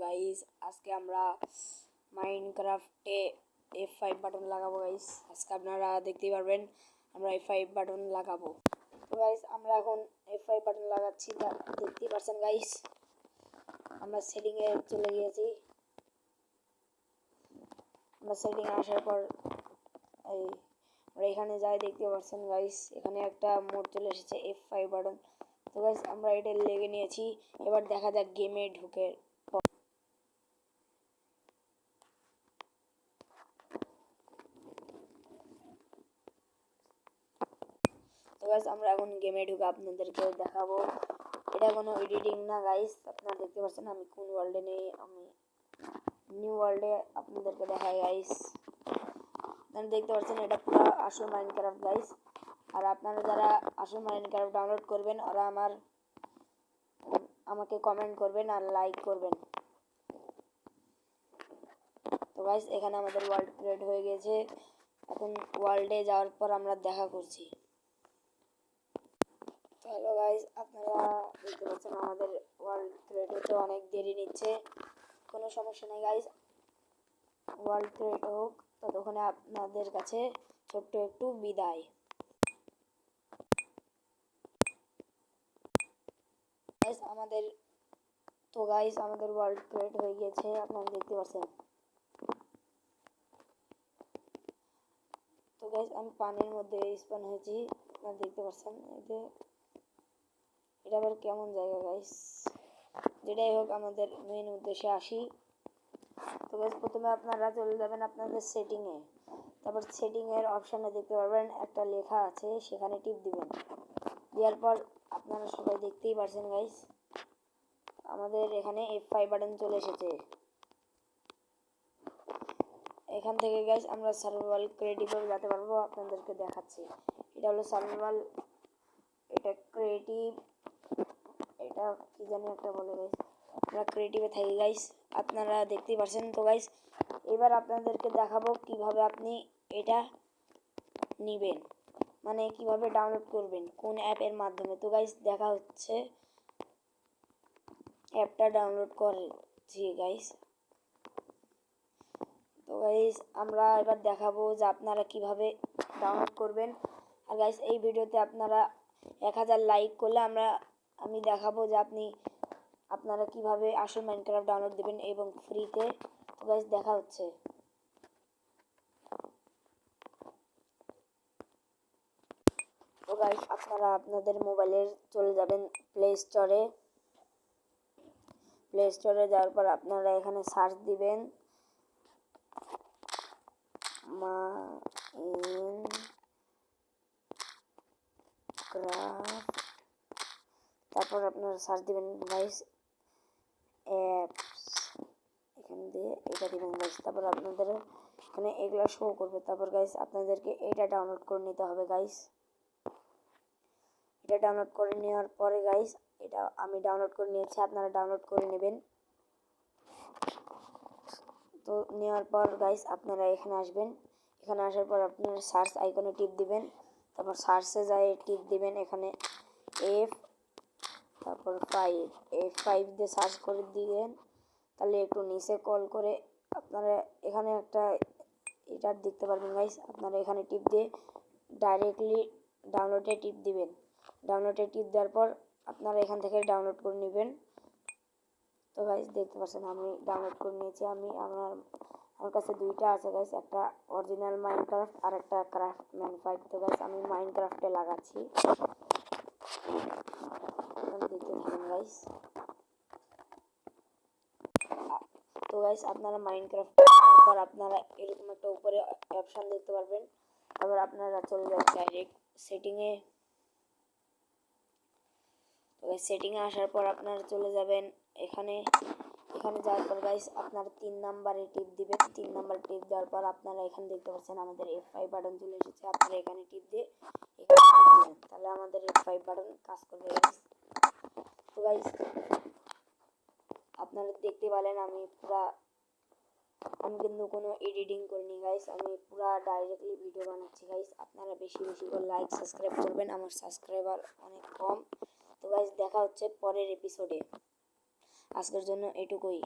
Guys, আজকে আমরা মাইনক্রাফটে F5 button লাগাবো গাইস। আজকে আপনারা দেখতেই পারবেন আমরা F5 বাটন লাগাবো। তো গাইস আমরা এখন F5 বাটন লাগাচ্ছি, দেখতেই পাচ্ছেন গাইস। আমরা সেটিং এ চলে গিয়েছি। আমরা সেটিং আসার পর আমরা এখানে যাই, দেখতে পাচ্ছেন গাইস এখানে একটা মোড চলে এসেছে F5 বাটন। তো গাইস আমরা এটা লেগে নিয়েছি। এবার দেখা যাক গেমে ঢুকে। তো গাইস আমরা এখন গেমে ঢুকে আপনাদেরকে দেখাবো। এটা কোনো এডিটিং না গাইস, আপনারা দেখতে পাচ্ছেন আমি কোন ওয়ার্ল্ডে নেই। আমি নিউ ওয়ার্ল্ডে আপনাদেরকে দেখাই গাইস। আপনারা দেখতে পাচ্ছেন এটা পুরো আসল মাইনক্রাফট গাইস। আর আপনারা যারা আসল মাইনক্রাফট ডাউনলোড করবেন ওরা আমাকে কমেন্ট করবেন আর লাইক করবেন। তো গাইস এখানে আমাদের ওয়ার্ল্ড ক্রিয়েট হয়ে গেছে। এখন ওয়ার্ল্ডে যাওয়ার পর আমরা দেখা করছি। তো হ্যালো গাইস, আপনারা দেখতে পাচ্ছেন আমাদের ওয়ার্ল্ড ক্রিয়েট হতে অনেক দেরি নিচ্ছে। কোনো সমস্যা নেই গাইস, ওয়ার্ল্ড ক্রিয়েট হোক, ততক্ষণে আপনাদের কাছে ছোট্ট একটু বিদায়। গাইস আমাদের ওয়ার্ল্ড ক্রিয়েট হয়ে গেছে, আপনারা দেখতে পাচ্ছেন। তো গাইস আমি পানির মধ্যে স্পন হয়েছি, আপনারা দেখতে পাচ্ছেন। এটা আবার কেমন জায়গা গাইস। যেটাই হোক, আমাদের মেইন উদ্দেশ্যে আসি। তো গাইস প্রথমে আপনারা চলে যাবেন আপনাদের সেটিংয়ে। তারপর সেটিংয়ের অপশানে দেখতে পারবেন একটা লেখা আছে, সেখানে টিপ দিবেন। দেওয়ার পর আপনারা সবাই দেখতেই পারছেন গাইস আমাদের এখানে F5 বাটন চলে এসেছে। এখান থেকে গাইস আমরা সার্ভাইভাল ক্রিয়েটিভে যেতে পারবো, আপনাদেরকে দেখাচ্ছি। এটা হলো সার্ভাইভাল, এটা ক্রিয়েটিভ, এটা কি জানি একটা বলে গাইস। আমরা ক্রিয়েটিভে থাকি গাইস, আপনারা দেখতেই পাচ্ছেন। তো গাইস এবার আপনাদেরকে দেখাবো কিভাবে আপনি এটা নেবেন, মানে কিভাবে ডাউনলোড করবেন, কোন অ্যাপের মাধ্যমে। তো গাইস দেখা হচ্ছে, অ্যাপটা ডাউনলোড করছি গাইস। তো গাইস আমরা এবার দেখাবো যে আপনারা কিভাবে ডাউনলোড করবেন। আর গাইস এই ভিডিওতে আপনারা 1000 লাইক করলে আমি দেখাবো যে আপনারা কিভাবে আসল মাইনক্রাফট ডাউনলোড দেবেন এবং ফ্রিতে। তো গাইস দেখা হচ্ছে। তো গাইস আপনারা আপনাদের মোবাইলের চলে যাবেন প্লে স্টোরে যাওয়ার পর আপনারা এখানে সার্চ দিবেন মাইনক্রাফট। তারপর আপনারা সার্চ দিবেন গাইস অ্যাপস, এখানে দিয়ে এটা দিবেন গাইস। তারপর আপনাদের এখানে এগুলা শো করবে। তারপর গাইস আপনাদেরকে এটা ডাউনলোড করে নিতে হবে গাইস। এটা ডাউনলোড করে নেওয়ার পরে গাইস, এটা আমি ডাউনলোড করে নিয়েছি, আপনারা ডাউনলোড করে নেবেন। তো নেওয়ার পর গাইস আপনারা এখানে আসবেন। এখানে আসার পর আপনারা সার্চ আইকনে টিপ দিবেন। তারপর সার্চে যায় টিপ দিবেন এখানে তারপর F5 দিয়ে সার্চ করে দিবেন। তাহলে একটু নিচে কল করে আপনারা এখানে একটা এটা দেখতে পারবেন গাইস। আপনারা এখানে টিপ দিয়ে ডাইরেক্টলি ডাউনলোডে টিপ দিবেন। ডাউনলোডে টিপ দেওয়ার পর আপনারা এখান থেকে ডাউনলোড করে নেবেন। তো গাইস দেখতে পাচ্ছেন আমি ডাউনলোড করে নিয়েছি। আমার কাছে দুইটা আছে গাইস, একটা অরিজিনাল মাইনক্রাফট আর একটা ক্রাফটম্যান 5। তো গাইস আমি মাইনক্রাফটে লাগাচ্ছি, দেখতে থাকুন গাইস। তো গাইস আপনারা মাইনক্রাফট পর আপনারা এরকম একটা উপরে অপশন দেখতে পারবেন। তারপর আপনারা চলে যাবেন ডাইরেক্ট সেটিংয়ে। তো গাইস সেটিংয়ে আসার পর আপনারা চলে যাবেন এখানে যাওয়ার পর গাইস আপনারা 3 নাম্বারে টিপ দিবেন। 3 নাম্বার টিপ দেওয়ার পর আপনারা এখানে দেখতে পাচ্ছেন আমাদের F5 বাটন চলে এসেছে। আপনারা এখানে টিপ দিয়ে তাহলে আমাদের F5 বাটন কাজ করবে গাইস। তো গাইস আপনারা দেখতে পেলেন আমি কিন্তু কোনো এডিটিং করিনি গাইস, আমি পুরা ডাইরেক্টলি ভিডিও বানাচ্ছি গাইস। আপনারা বেশি করে লাইক সাবস্ক্রাইব করবেন, আমার সাবস্ক্রাইবার অনেক কম। তো গাইস দেখা হচ্ছে পরের এপিসোডে, আজকের জন্য এটুকুই।